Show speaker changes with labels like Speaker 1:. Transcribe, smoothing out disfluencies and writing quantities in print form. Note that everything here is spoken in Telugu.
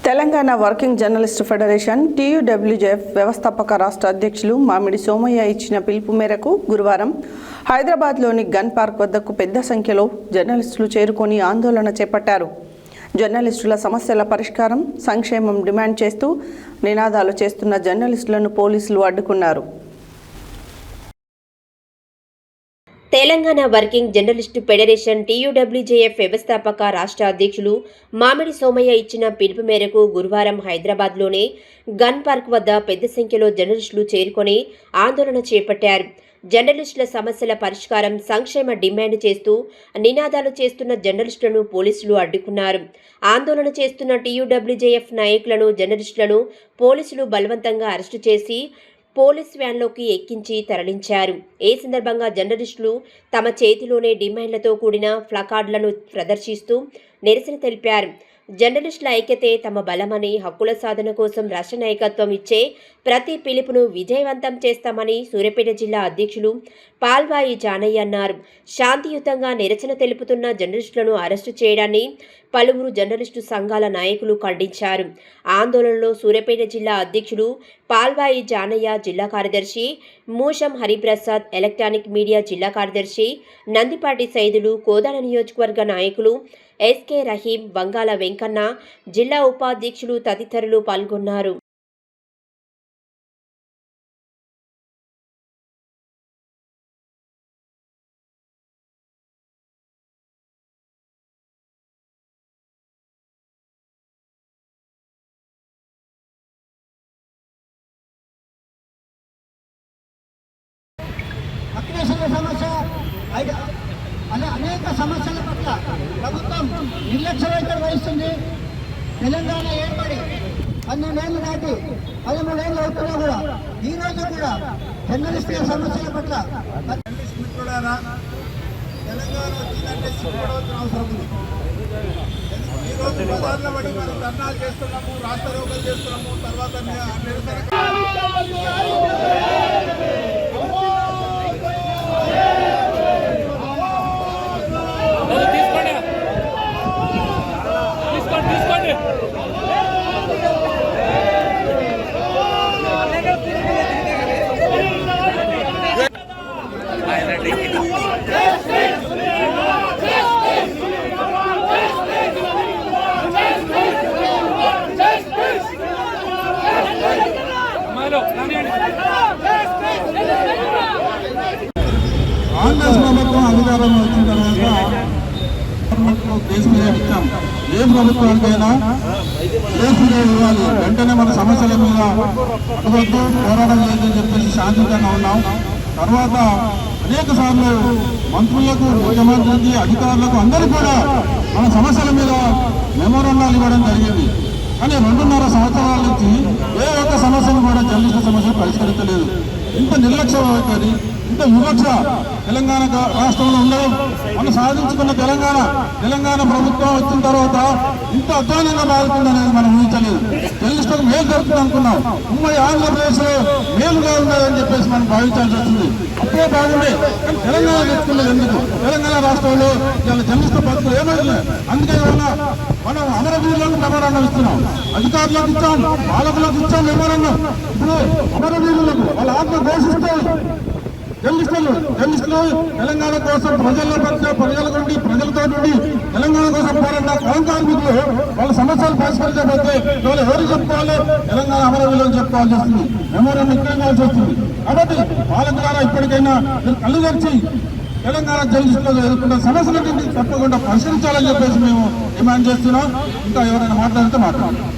Speaker 1: Telangana working journalist federation TUWJF వ్యవస్థాపక రాష్ట్ర అధ్యక్షులు మామిడి సోమయ్య ఇచ్చిన పిలుపు మేరకు గురువారం హైదరాబాద్లోని గన్ పార్క్ వద్దకు పెద్ద సంఖ్యలో జర్నలిస్టులు చేరుకొని ఆందోళన చేపట్టారు. జర్నలిస్టుల సమస్యల పరిష్కారం, సంక్షేమం డిమాండ్ చేస్తూ నినాదాలు చేస్తున్న జర్నలిస్టులను పోలీసులు అడ్డుకున్నారు.
Speaker 2: Telangana working journalist federation TUWJF వ్యవస్థాపక రాష్ట్ర అధ్యక్షులు మామిడి సోమయ్య ఇచ్చిన పిలుపు మేరకు గురువారం హైదరాబాద్లోని గన్ పార్క్ వద్ద పెద్ద సంఖ్యలో జర్నలిస్టులు చేరుకొని ఆందోళన చేపట్టారు. జర్నలిస్టుల సమస్యల పరిష్కారం, సంక్షేమ డిమాండ్ చేస్తూ నినాదాలు చేస్తున్న జర్నలిస్టులను పోలీసులు అడ్డుకున్నారు. ఆందోళన చేస్తున్న TUWJF నాయకులను, జర్నలిస్టులను పోలీసులు బలవంతంగా అరెస్టు చేసి పోలీస్ వ్యాన్లోకి ఎక్కించి తరలించారు. ఈ సందర్భంగా జర్నలిస్టులు తమ చేతిలోనే డిమాండ్లతో కూడిన ప్లకార్డులను ప్రదర్శిస్తూ నిరసన తెలిపారు. జర్నలిస్టుల ఐక్యతే తమ బలమని, హక్కుల సాధన కోసం రాష్ట్ర నాయకత్వం ఇచ్చే ప్రతి పిలుపును విజయవంతం చేస్తామని సూర్యాపేట జిల్లా అధ్యక్షులు పాల్వాయి జానయ్య అన్నారు. శాంతియుతంగా నిరసన తెలుపుతున్న జర్నలిస్టులను అరెస్టు చేయడాన్ని పలువురు జర్నలిస్టు సంఘాల నాయకులు ఖండించారు. ఆందోళనలో సూర్యాపేట జిల్లా అధ్యక్షులు పాల్వాయి జానయ్య, జిల్లా కార్యదర్శి మూషం హరిప్రసాద్, ఎలక్ట్రానిక్ మీడియా జిల్లా కార్యదర్శి నందిపాటి సైదులు, కోదాడ నియోజకవర్గ నాయకులు SK రహీం, బంగాల వెంకన్న, జిల్లా ఉపాధ్యక్షులు తదితరులు పాల్గొన్నారు.
Speaker 3: అనేక సమస్యల పట్ల ప్రభుత్వం నిర్లక్ష్య వైఖరి వహిస్తుంది. తెలంగాణ ఏర్పడి 12 ఏళ్ళు దాటి 13 ఏళ్ళు అవుతున్నా కూడా ఈ రోజు కూడా జర్నలిస్టుల సమస్యల పట్ల మిత్రులారా, తెలంగాణ వచ్చిందంటే సిగ్గుపడవలసిన అవసరం ఉంది. ఈరోజు ప్రధాన పడి మనం ధర్నాలు చేస్తున్నాము, రాస్తారోకలు చేస్తున్నాము, తర్వాత కాంగ్రెస్ ప్రభుత్వం అధికారంలో వచ్చిన తర్వాత కేసు ఇచ్చాం. ఏ ప్రభుత్వానికైనా కేసు ఇవ్వాలి, వెంటనే మన సమస్యల మీద అడగద్దు, పోరాటం లేదని చెప్పేసి శాంతియుతంగా ఉన్నాం. తర్వాత అనేక సార్లు మంత్రులకు, ముఖ్యమంత్రికి, అధికారులకు అందరూ కూడా మన సమస్యల మీద మెమోరాండాలు ఇవ్వడం జరిగింది. కానీ 2.5 సంవత్సరాల నుంచి ఏ ఒక్క సమస్యను కూడా జర్నలిస్టు సమస్యలు పరిష్కరించలేదు. ఇంత నిర్లక్ష్య వైఖరి, ఇంత వివక్ష తెలంగాణ రాష్ట్రంలో ఉండడం, మనం సాధించుకున్న తెలంగాణ ప్రభుత్వం వచ్చిన తర్వాత ఇంత అధ్వానంగా మారుతుందనేది మనం ఊహించలేదు. జర్నలిస్టులకు మేలు జరుగుతుంది అనుకున్నాం. ఉమ్మడి ఆంధ్రప్రదేశ్లో మేలుగా ఉన్నాయని చెప్పేసి మనం భావించాల్సి వస్తుంది. అప్పుడే బాగుండే, కానీ తెలంగాణ తెచ్చుకున్నది ఎందుకు? తెలంగాణ రాష్ట్రంలో ఇలా జర్నలిస్టు బతుకులు ఏమైనా. అందుకే మనం అమరవీరులకు మెమోరాండం ఇస్తున్నాం, అధికారులకు ఇచ్చాం, పాలకులకు ఇచ్చాం మెమోరాండం. ఇప్పుడు అమరవీరులకు వాళ్ళ ఆత్మ ఘోషిస్తే జర్నలిస్టులు తెలంగాణ కోసం ప్రజలతో నుండి తెలంగాణ కోసం పోరాడిన కార్మికులు వాళ్ళ సమస్యలు పరిష్కరించకపోతే వాళ్ళు ఎవరికి చెప్పుకోవాలి? తెలంగాణ అమరవీరులకు చెప్పుకోవాల్సి వస్తుంది, మెమోరాండం ఇవ్వాల్సి వస్తుంది. కాబట్టి పాలకులారా ఇప్పటికైనా కళ్ళు తెరిచి తెలంగాణ జర్నలిస్టులు ఎదుర్కొన్న సమస్యలన్నింటినీ తప్పకుండా పరిష్కరించాలని చెప్పేసి మేము డిమాండ్ చేస్తున్నాం. ఇంకా ఎవరైనా మాట్లాడితే మాట్లాడాలి.